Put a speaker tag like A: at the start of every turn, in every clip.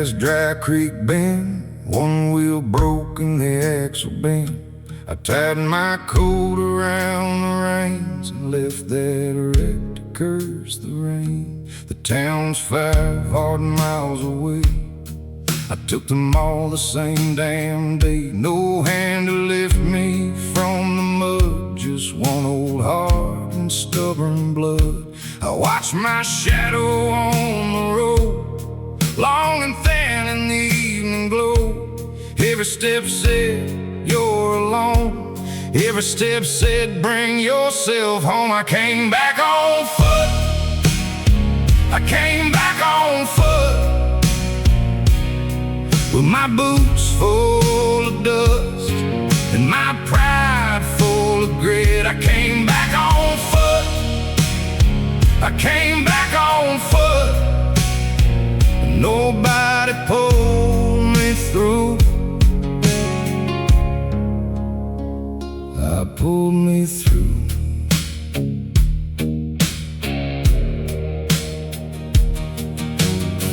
A: past Dry Creek Bend, one wheel broke and the axle bent. I tied my coat around the reins and left that wreck to curse the rain. The town's 5 hard miles away. I took them all the same damn day. No hand to lift me from the mud, just one old heart and stubborn blood. I watched my shadow on the road, long and thin in the evening glow. Every step said, you're alone. Every step said, bring yourself home. I came back on foot. I came back on foot, with my boots full of dust and my pride full of grit. I came back on foot. I came back on foot. Nobody pulled me through. I pulled me through.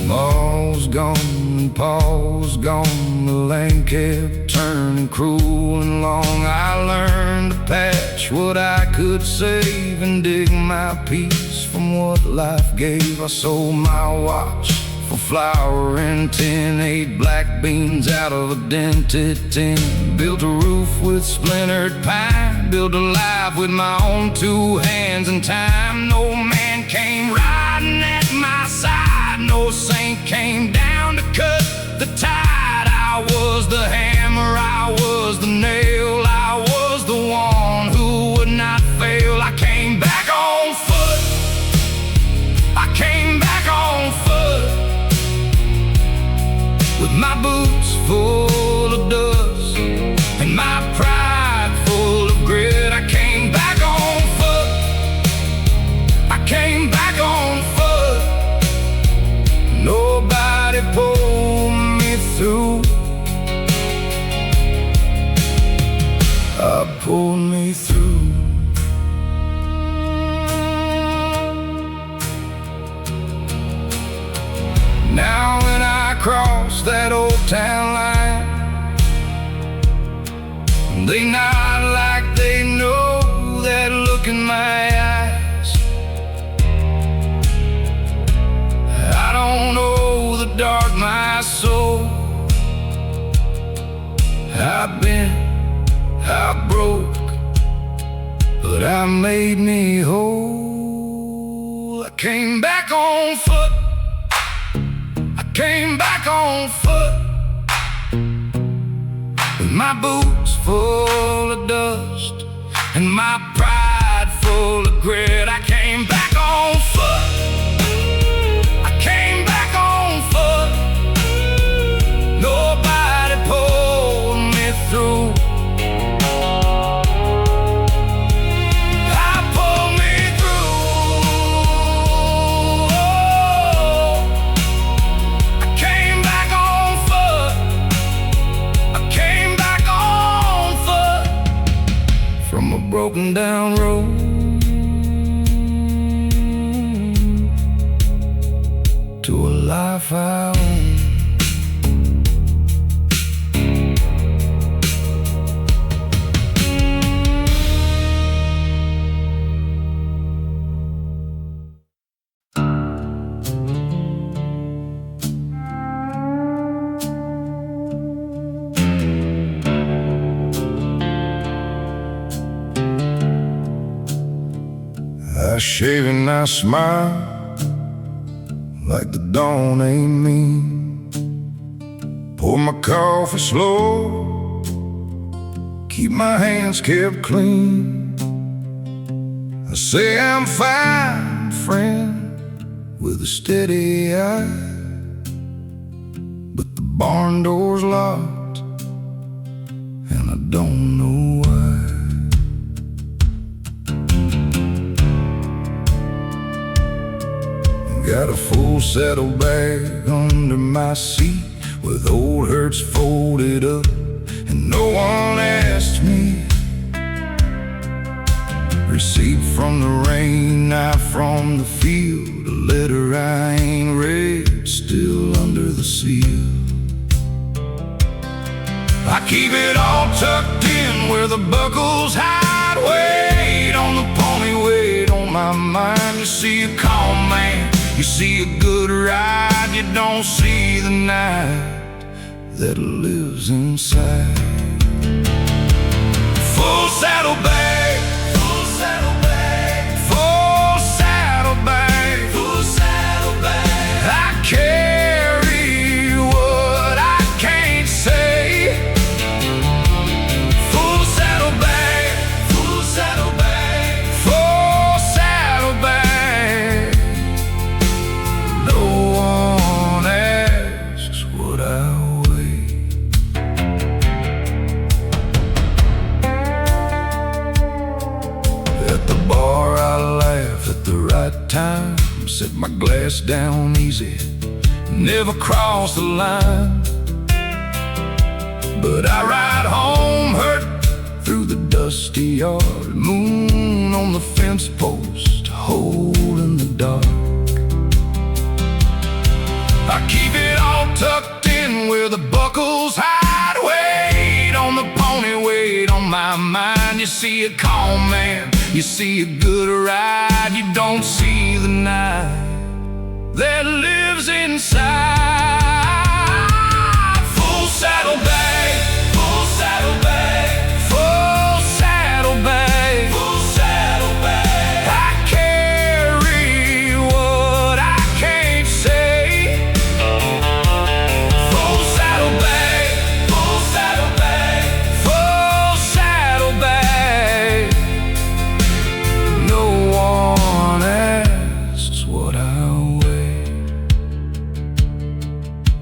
A: Ma's gone, Pa's gone, the land kept turning cruel and long. I learned to patch what I could save and dig my peace from what life gave. I sold my watch for flour and tin, ate black beans out of a dented tin, built a roof with splintered pine, built a life with my own 2 hands and time. No man came riding at my side, no saint came down to cut the tide. I was the hammer, I was the nail, I was the one who would not fail. I came back on foot. I came back on foot, with my boots full of dust and my pride full of grit. I came back on foot. I came back on foot. Nobody pulled me through. I pulled me through. Now when I cross that old town line, they nod like they know that look in my eyes. I don't know the dark my soul. I've been, I broke, but I made me whole. I came back on foot. I came back on foot, with my boots full of dust and my pride full of grit. I came back on foot. I came back on foot. Nobody pulled me through. Broken down road to a life I own. I shave and I smile like the dawn ain't mean. Pour my coffee slow, keep my hands kept clean. I say I'm fine, friend, with a steady eye, but the barn door's locked and I don't know why. Got a full saddlebag under my seat with old hurts folded up, and no one asked me, are receipt from the rain, knife from the field, a letter I ain't read, still under the seal. I keep it all tucked in where the buckles hide. Weight on the pony, weight on my mind. You see a calm man, you see a good ride. You don't see the night that lives inside. Full saddlebag, full saddlebag, full saddlebag, full saddlebag. I carry what I can't say. Full saddlebag, full saddlebag, full saddlebag. No one asks what I weigh. At the bar I laugh at the right time, set my glass down easy, never cross the line. But I ride home hurt through the dusty yard, moon on the fence post, hole in the dark. I keep it all tucked in where the buckles hide. Weight on the pony, weight on my mind. You see a calm man, you see a good ride. You don't see the night that lives inside. Full saddlebag, full saddlebag, full saddlebag, full saddlebag. I carry what I can't say. Full saddlebag, full saddlebag, full saddlebag. No one asks what I weigh.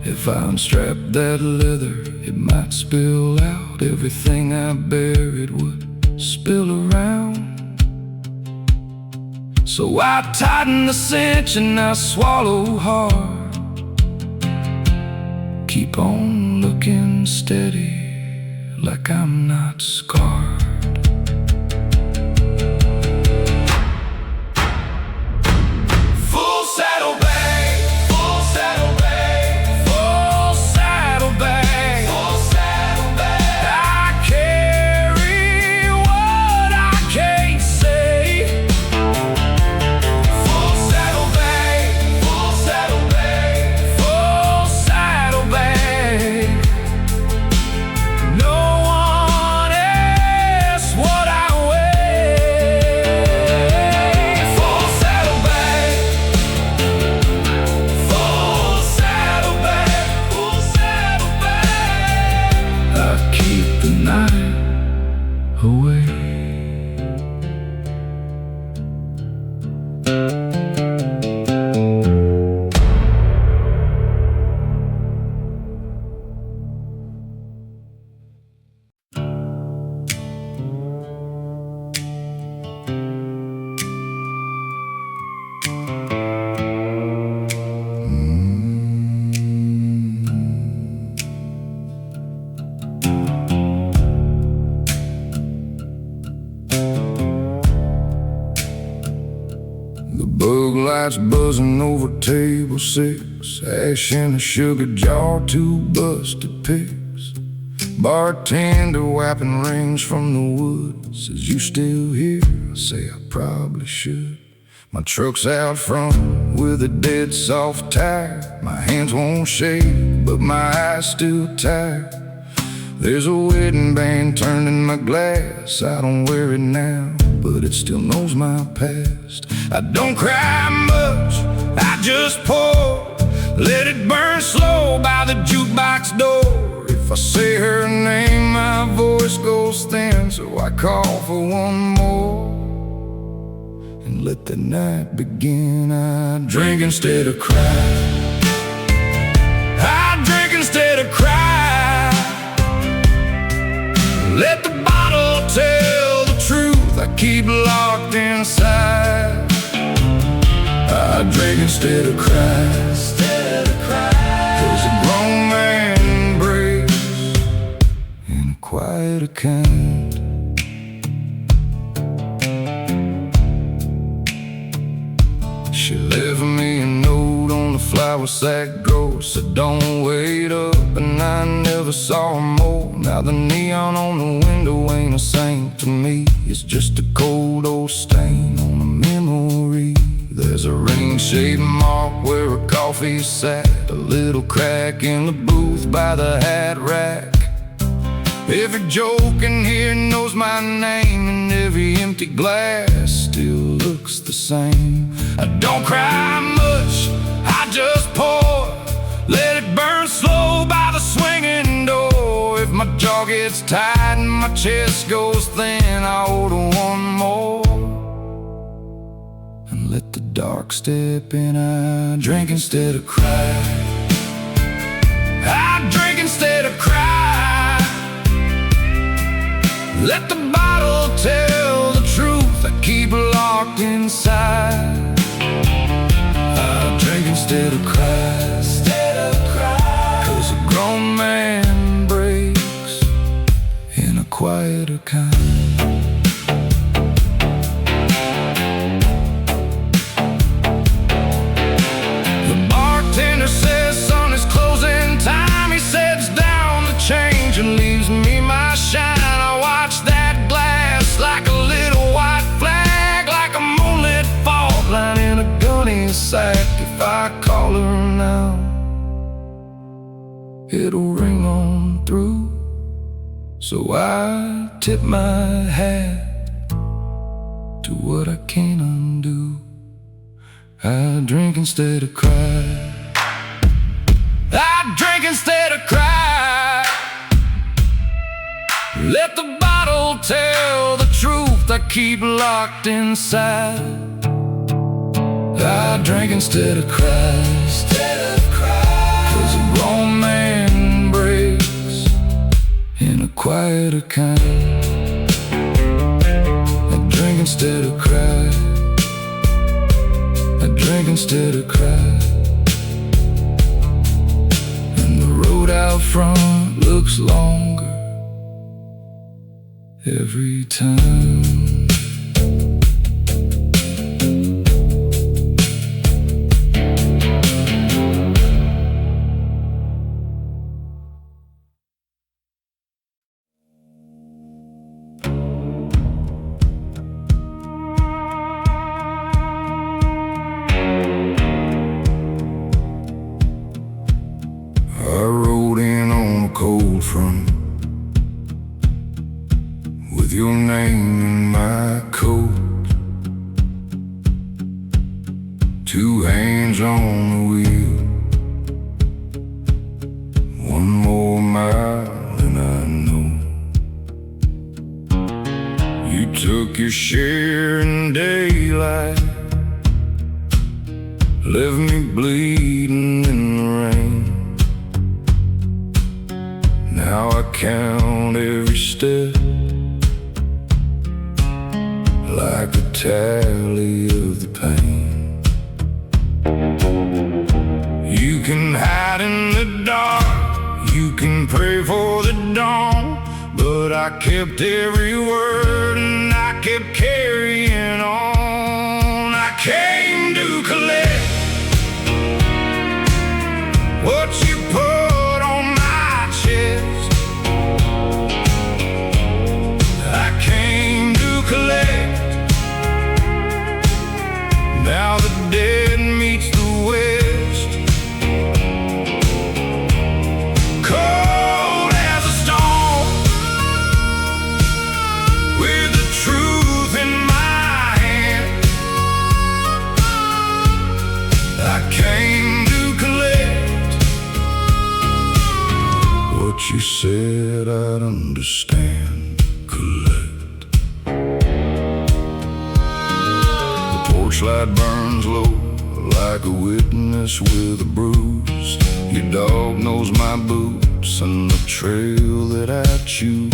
A: If I unstrap that leather, it might spill out. Everything I buried would spill around. So I tighten the cinch and I swallow hard. Keep on looking steady, like I'm not scarred. Full saddlebag, full saddlebag, full saddlebag, full saddlebag. I carry what I can't say. Full saddlebag, full saddlebag, full saddlebag. No one asks what I weigh. Full saddlebag, full saddlebag, full saddlebag. I keep the night away. The bug lights buzzing over table 6, ash in a sugar jar, 2 busted picks. Bartender wiping rings from the woods. Is you still here? I say I probably should. My truck's out front with a dead soft tire. My hands won't shake, but my eyes still tired. There's a wedding band turning my glass. I don't wear it now, but it still knows my past. I don't cry much, I just pour. Let it burn slow by the jukebox door. If I say her name, my voice goes thin, so I call for one more. And let the night begin. I drink instead of cry. I drink instead of cry. Let the bottle tell the truth I keep locked inside. I drink instead of cry. Cause a grown man breaks in a quieter kind. flower sack grows, so don't wait up. And I never saw more. Now the neon on the window ain't a saint to me. It's just a cold old stain on a memory. There's a ring-shaped mark where a coffee sat, a little crack in the booth by the hat rack. Every joke in here knows my name, and every empty glass still looks the same. I don't cry much, I just pour. Let it burn slow by the swinging door. If my jaw gets tight and my chest goes thin, I order one more. And let the dark step in, I drink instead of cry. I drink instead of cry. Let the bottle tell the truth I keep locked inside. I drink instead of cry. Cause a grown man breaks in a quieter kind. The bartender says, son, it's closing time. He sets down the change and leaves me my shine. I watch that glass like a little white flag, like a moonlit fault line in a gunny sack. If I call her now, it'll ring on through. So I tip my hat to what I can't undo. I drink instead of cry. I drink instead of cry. Let the bottle tell the truth I keep locked inside. I drink instead of cry. Cause a grown man breaks in a quieter kind. I drink instead of cry. I drink instead of cry. And the road out front looks longer every time. I rode in on a cold front with your name in my coat. Two hands on the wheel, one more mile and I know. You took your share in daylight, left me bleeding in the rain. Now I count every step like a tally of the pain. You can hide in the dark, you can pray for the dawn, but I kept every word and I kept carrying on. I came to collect what you put on my chest. I came to collect. Now the dead meets the west, cold as a stone, with the truth in my hand. I came to collect what you said I'd understand. Collect. The porch light burns low like a witness with a bruise. Your dog knows my boots and the trail that I choose.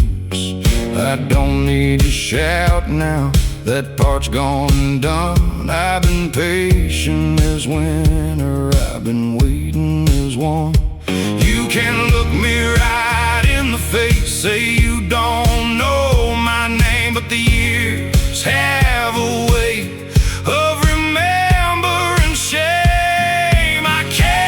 A: I don't need to shout now, that part's gone and done. I've been patient as winter, I've been waiting as one. You can look me right in the face, say you don't know my name, but the years have a way of remembering shame. I can't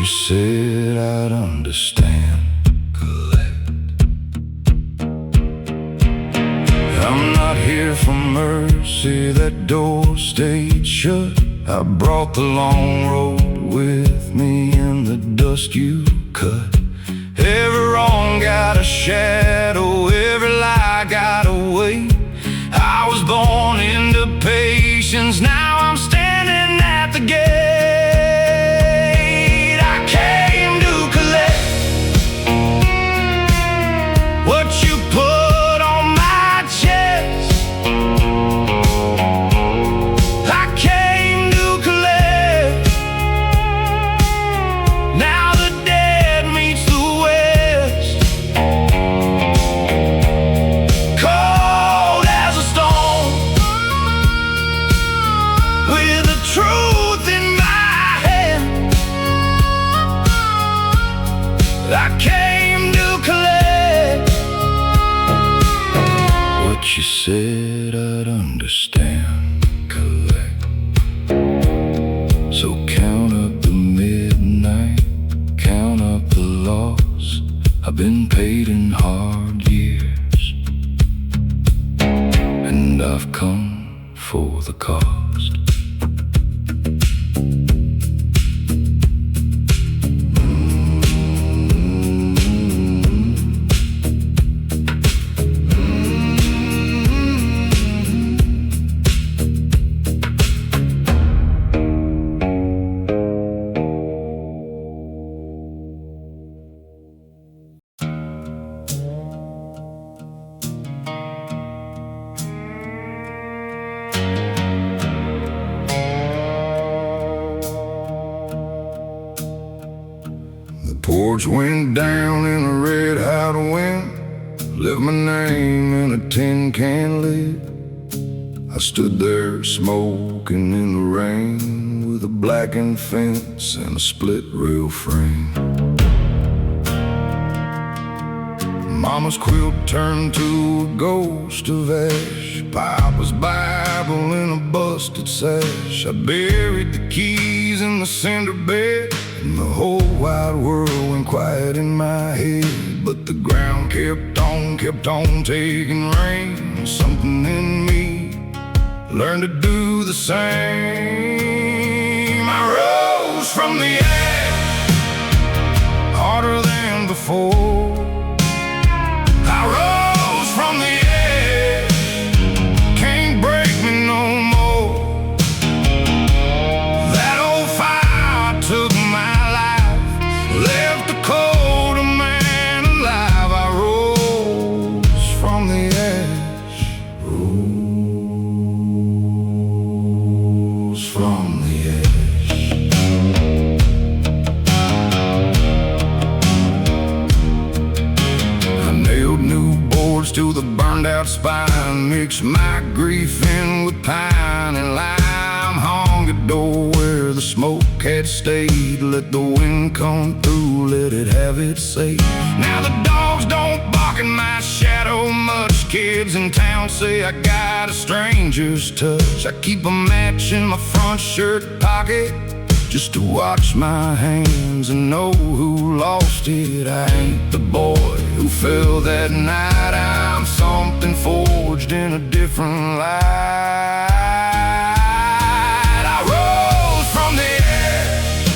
A: you said I'd understand. I'm not here for mercy, that door stayed shut. I brought the long road with me and the dust you cut. Every wrong got a shadow, every lie got a weight. I was born into patience, now I'm standing at the gate. I came to collect what you put on my chest. I came to collect. Now the dead meets the west. Cold as a stone, with the truth in my hand. I came to collect what you said I'd understand. Collect. So count up the midnight, count up the loss. I've been paid in hard years, and I've come for the cost. The porch went down in a red hot wind, left my name in a tin can lid. I stood there smoking in the rain, with a blackened fence and a split rail frame. Mama's quilt turned to a ghost of ash, Papa's Bible in a busted sash. I buried the keys in the cinder bed, and the whole wide world went quiet in my head. But the ground kept on taking rain. Something in me learned to do the same. I rose from the ash, harder than before. I rose from the edge, can't break me no more. That old fire took my life, left a colder man alive. I rose from the edge, rose from the edge. To the burned out spine, mixed my grief in with pine and lime. Hung a door where the smoke had stayed, let the wind come through, let it have its say. Now the dogs don't bark in my shadow much. Kids in town say I got a stranger's touch. I keep a match in my front shirt pocket, just to watch my hands and know who lost it. I ain't the boy who fell that night, I'm something forged in a different light. I rose from the edge,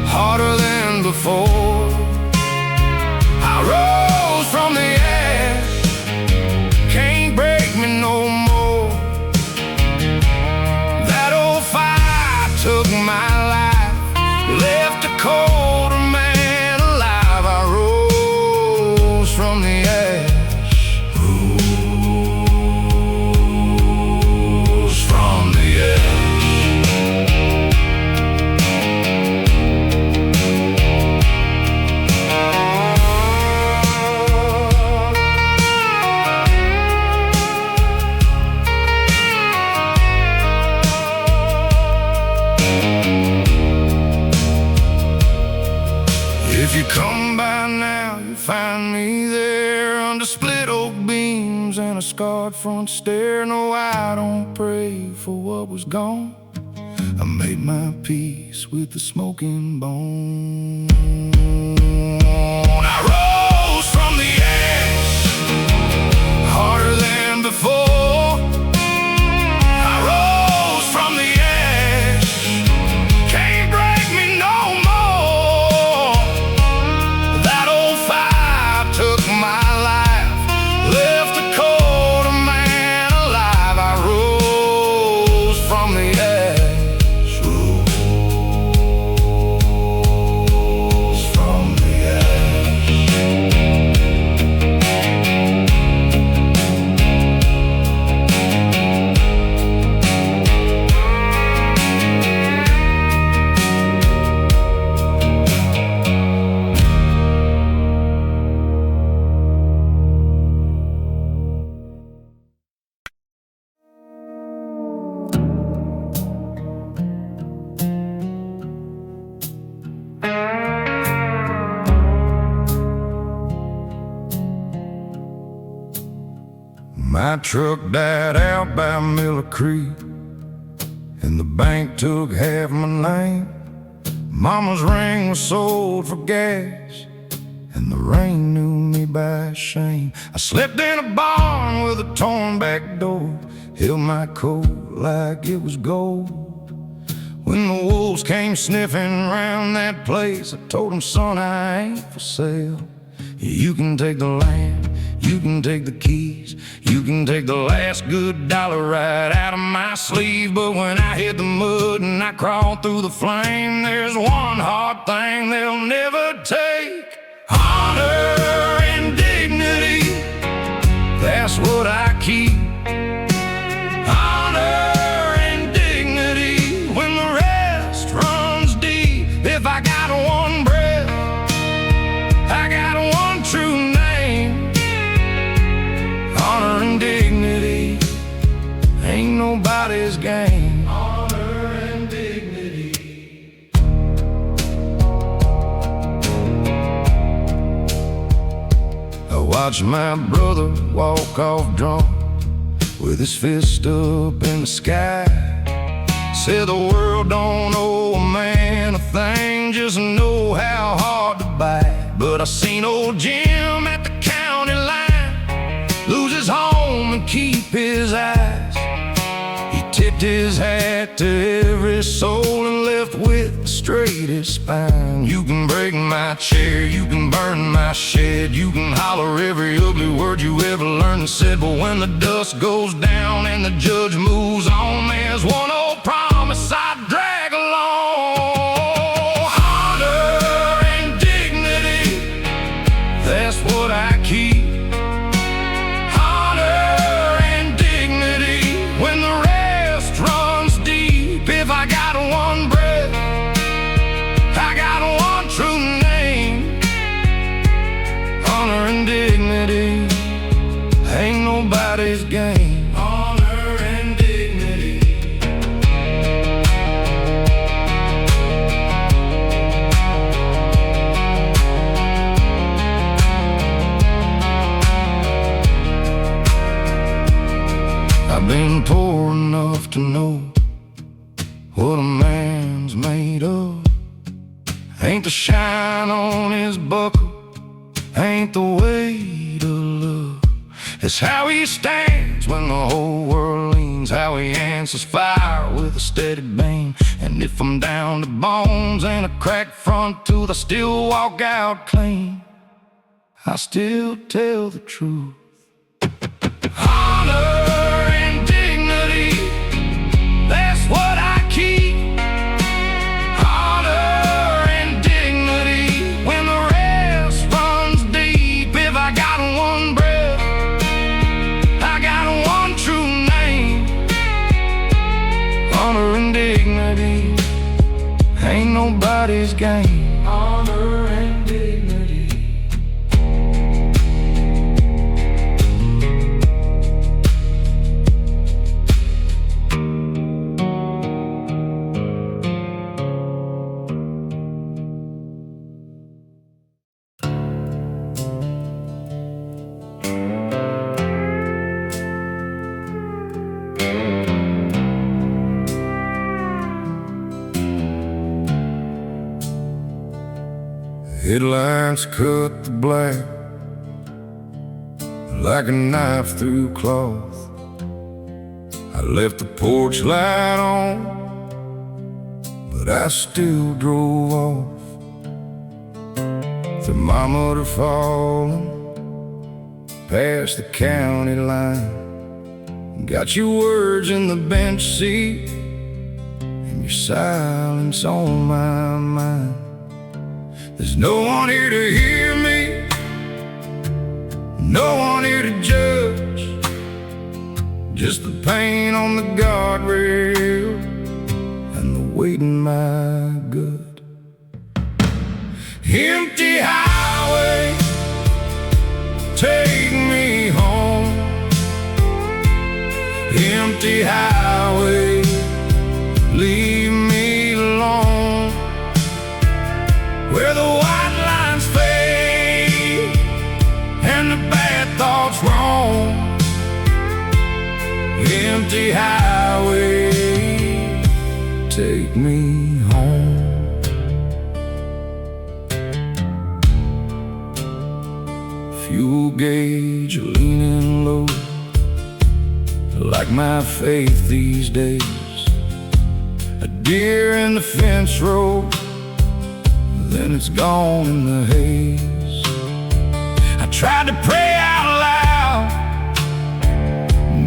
A: harder than before. I rose from the edge, can't break me no more. That old fire took my life, left a colder man alive. I rose from the ash, rose from the ash. If you come by now, you'll find me there, under split oak beams and a scarred front stair. No, I don't pray for what was gone, I made my peace with the smoking bone. I rose from the ash, harder than before. I rose from the ash, can't break me no more. That old fire took my life, left a colder man alive. I rose from the ash, rose from the ash. My truck died out by Miller Creek, and the bank took half my name. Mama's ring was sold for gas, and the rain knew me by shame. I slept in a barn with a torn back door, held my coat like it was gold. When the wolves came sniffing round that place, I told them, son, I ain't for sale. You can take the land, you can take the keys, you can take the last good dollar right out of my sleeve. But when I hit the mud and I crawl through the flame, there's one hard thing they'll never take: honor and dignity. That's what I keep. Honor and dignity when the rest runs deep. If I got one breath, I got one true name. Honor and dignity ain't nobody's game. Honor and dignity. I watched my brother walk off drunk with his fist up in the sky. Said the world don't owe a man a thing, just know how hard to buy. But I seen old Jim at the county line lose his home and keep his eyes. He tipped his hat to every soul and left with the straightest spine. You can break my chair, you can burn my shed, you can holler every ugly word you ever learned and said, but when the dust goes down and the judge moves on, there's one old promise I drag along: honor and dignity. That's what I keep. Honor and dignity when the rest runs deep. If I got one breath, I got one true name. Honor and dignity ain't nobody's game. Honor and dignity. I've been poor enough to know what a man's made of. Ain't the shine on his buckle, ain't the weight of love. It's how he stands when the whole world leans, how he answers fire with a steady beam. And if I'm down to bones and a cracked front tooth, I still walk out clean. I still tell the truth. Honor and dignity, that's what I keep. Honor and dignity when the rest runs deep. If I got one breath, I got one true name. Honor and dignity ain't nobody's game. Honor and dignity. Headlights cut the black like a knife through cloth. I left the porch light on, but I still drove off. Thermometer falling past the county line. Got your words in the bench seat and your silence on my mind. There's no one here to hear me, no one here to judge, just the pain on the guardrail and the weight in my gut. Empty highway, take me home. Empty highway, leave me alone. Where the white lines fade and the bad thoughts roam. Empty highway, take me home. Fuel gauge leaning low, like my faith these days. A deer in the fence row, then it's gone in the haze. I tried to pray out loud,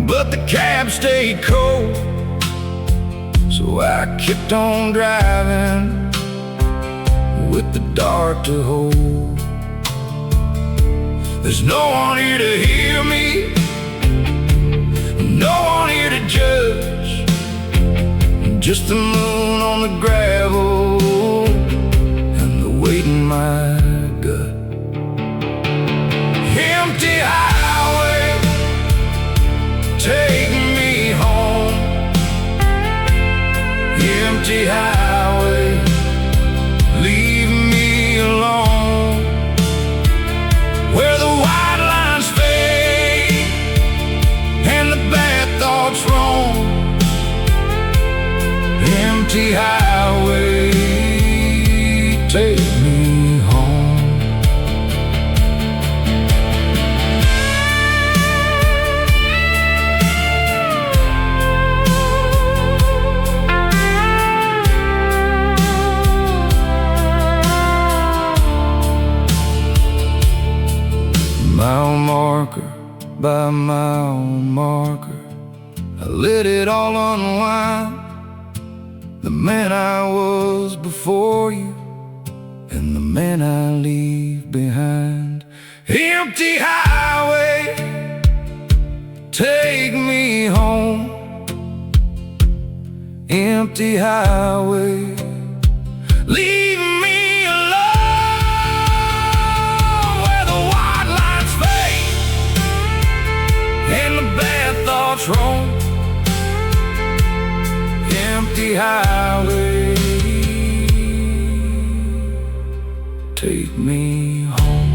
A: but the cab stayed cold. So I kept on driving with the dark to hold. There's no one here to hear me, no one here to judge, just the moon on the gravel and the weight in my gut. Empty highway, take me home. Empty highway, leave me alone. Where the white lines fade and the bad thoughts roam. Empty highway, take me home. Mile marker by mile marker, I let it all unwind. The man I was before you and the man I leave behind. Empty highway, take me home. Empty highway, leave me alone. Where the white lines fade and the bad thoughts roam. Empty highway, take me home.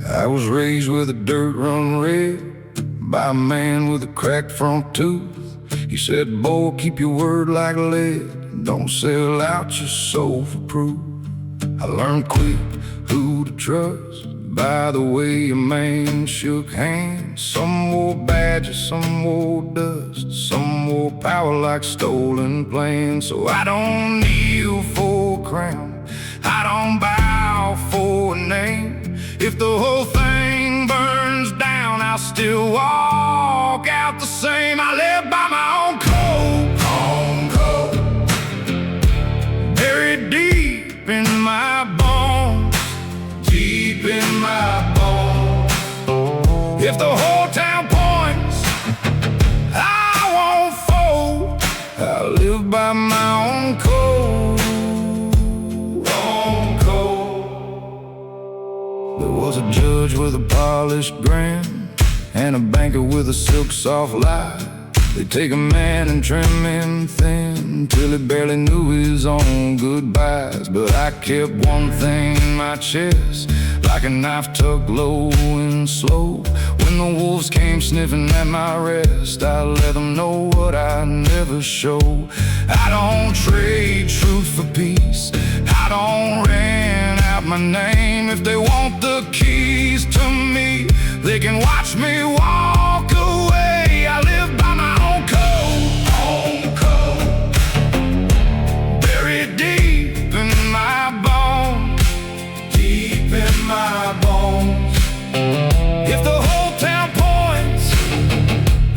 A: I was raised with a dirt run red by a man with a cracked front tooth. He said, boy, keep your word like lead, don't sell out your soul for proof. I learned quick who to trust by the way a man shook hands. Some wore badges, some wore dust, some wore power like stolen planes. So I don't kneel for a crown, I don't bow for a name. If the whole thing burns down, I'll still walk out the same. I live by my own code, buried deep in my bones, deep in my bones. If the whole town with a polished grin, and a banker with a silk soft lie. They take a man and trim him thin till he barely knew his own goodbyes. But I kept one thing in my chest, like a knife tucked low and slow. When the wolves came sniffing at my rest, I let them know what I never show. I don't trade truth for peace, I don't rent out my name. If they want the keys to me, they can watch me walk away. I live by my own code, buried deep in my bones, deep in my bones. If the whole town points,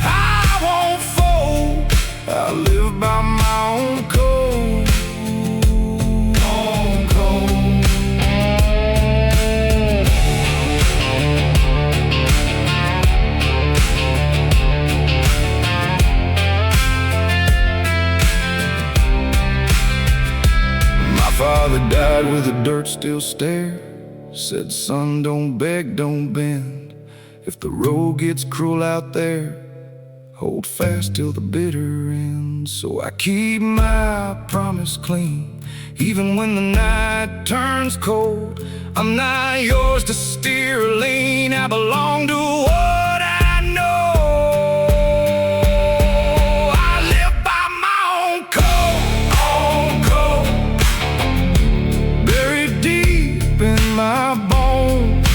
A: I won't fold. I live by my own code. Father died with a dirt still stare. Said, son, don't beg, don't bend. If the road gets cruel out there, hold fast till the bitter end. So I keep my promise clean, even when the night turns cold. I'm not yours to steer or lean, I belong to what I know. I live by my own code, buried deep in my bones,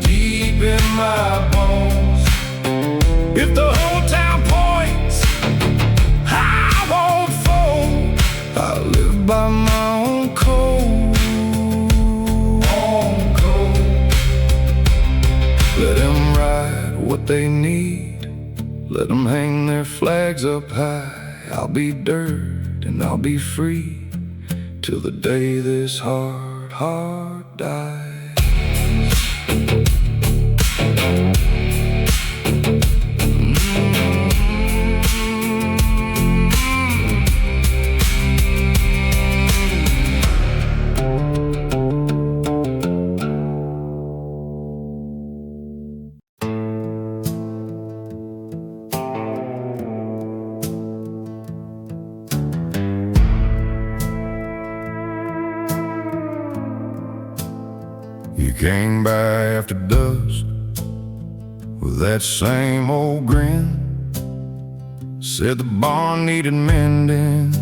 A: deep in my bones. If the whole town points, I won't fold. I live by my own code, Let them ride what they need, let them hang their flags up high. I'll be dirt and I'll be free till the day this heart dies. You came by after dusk with that same old grin. Said the barn needed mending,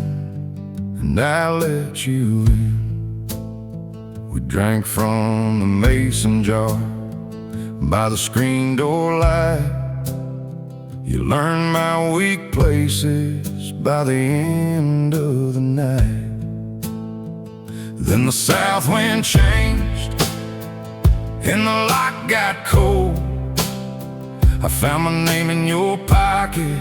A: and I let you in. We drank from the mason jar by the screen door light. You learned my weak places by the end of the night. Then the south wind changed and the lock got cold. I found my name in your pocket,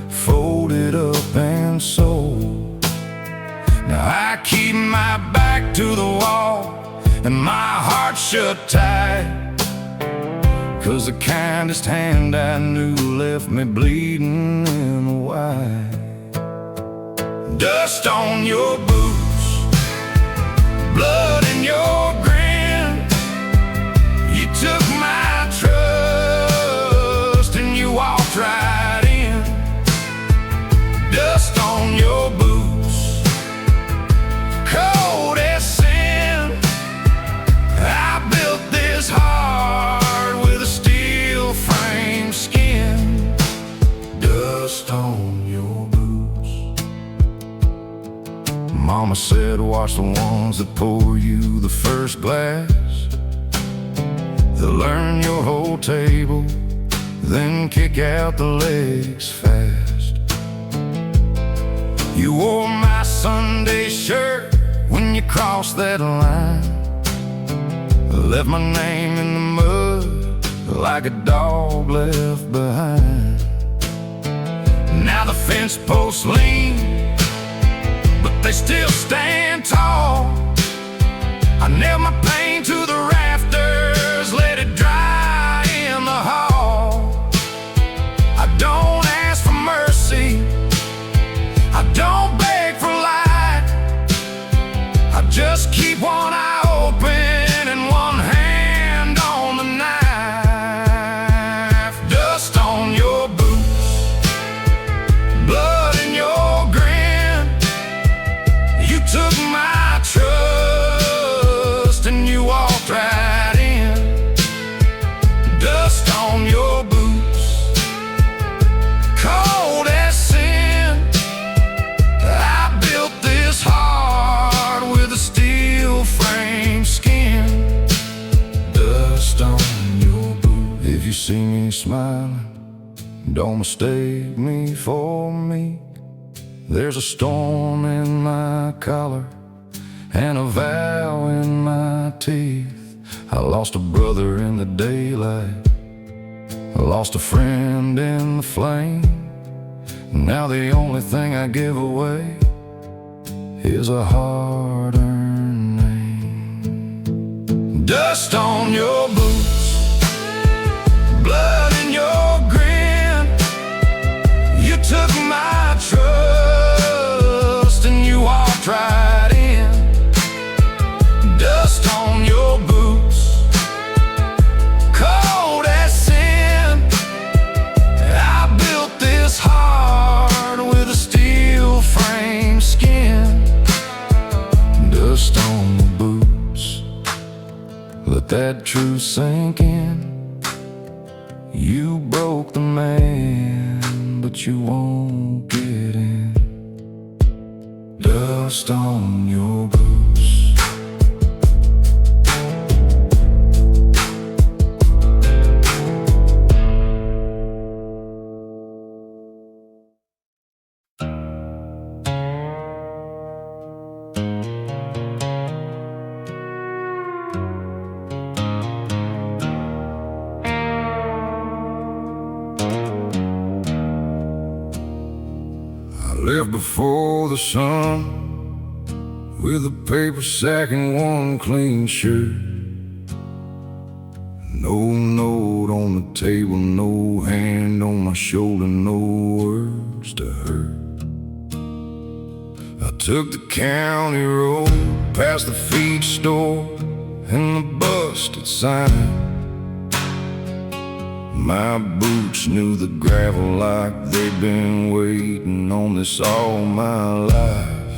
A: folded up and sold. Now I keep my back to the wall and my heart shut tight, 'cause the kindest hand I knew left me bleeding in the white. Dust on your boots, blood in your grin. You took my trust and you walked right in. Dust on your boots, cold as sin. I built this heart with a steel frame skin. Dust on your boots. Mama said, watch the ones that pour you the first glass. They'll learn your whole table, then kick out the legs fast. You wore my Sunday shirt when you crossed that line. Left my name in the mud like a dog left behind. Now the fence posts lean, but they still stand tall. I nailed my pain to the rafters, let it dry in the hall. I don't ask for mercy, I don't beg for light. I just keep one eye open and one hand on the night. see me smiling, don't mistake me for me. There's a storm in my collar and a vow in my teeth. I lost a brother in the daylight, I lost a friend in the flame. Now the only thing I give away is a hard-earned name. Dust on your boots, blood in your grin. You took my trust and you walked right in. Dust on your boots, cold as sin. I built this heart with a steel frame skin. Dust on the boots, let that truth sink in. You broke the man, but you won't get in. Dust on your boots. Left before the sun, with a paper sack and one clean shirt. No note on the table, no hand on my shoulder, no words to hurt. I took the county road, past the feed store and the busted sign. My boots knew the gravel like they'd been waiting on this all my life.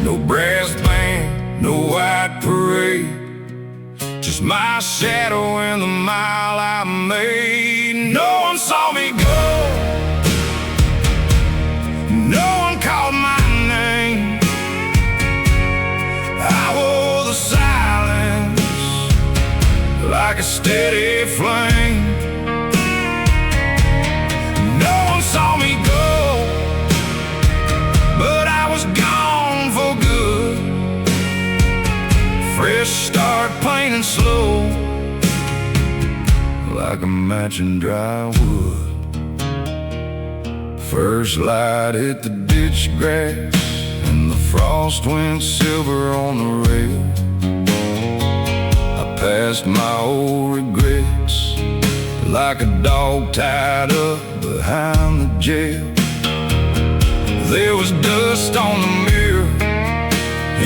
A: No brass band, no white parade, just my shadow and the mile I made. No one saw me go, no one called my name. I wore the silence like a steady flame. No one saw me go, but I was gone for good. Fresh start, plain and slow, like a match in dry wood. First light hit the ditch grass, and the frost went silver on the rail. Past my old regrets, like a dog tied up behind the jail. There was dust on the mirror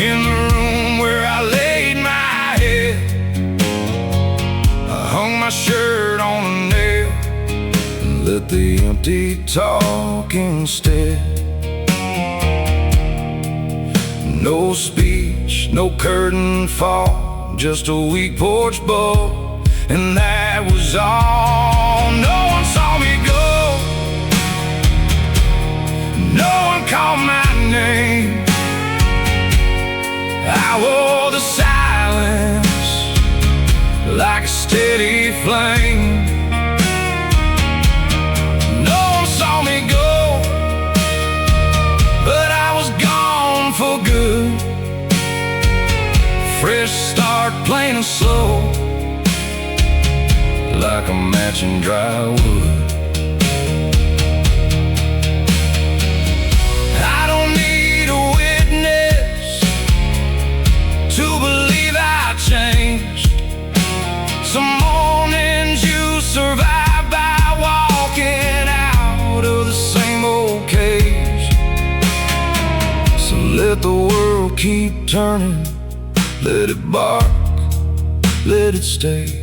A: in the room where I laid my head. I hung my shirt on a nail and let the empty talk instead. No speech, no curtain fall, just a weak porch bowl, and that was all. No one saw me go, no one called my name. I wore the silence like a steady flame. No one saw me go, but I was gone for good. Fresh start, plain and slow, like a match in dry wood. I don't need a witness to believe I changed. Some mornings you survive by walking out of the same old cage. So let the world keep turning, let it bark, let it stay.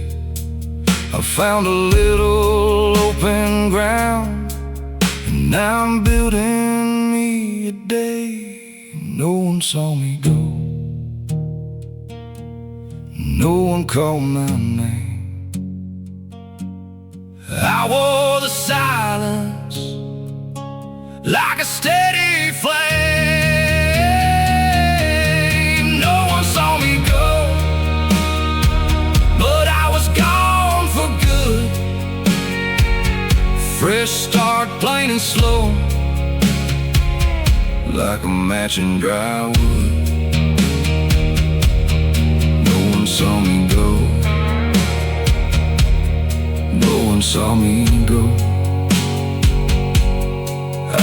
A: I found a little open ground, and now I'm building me a day. No one saw me go, no one called my name. I wore the silence like a steady flame. No one saw me go, but I was gone fresh start, plain and slow, like a match in dry wood. No one saw me go, no one saw me go.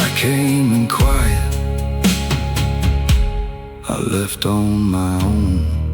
A: I came in quiet, I left on my own.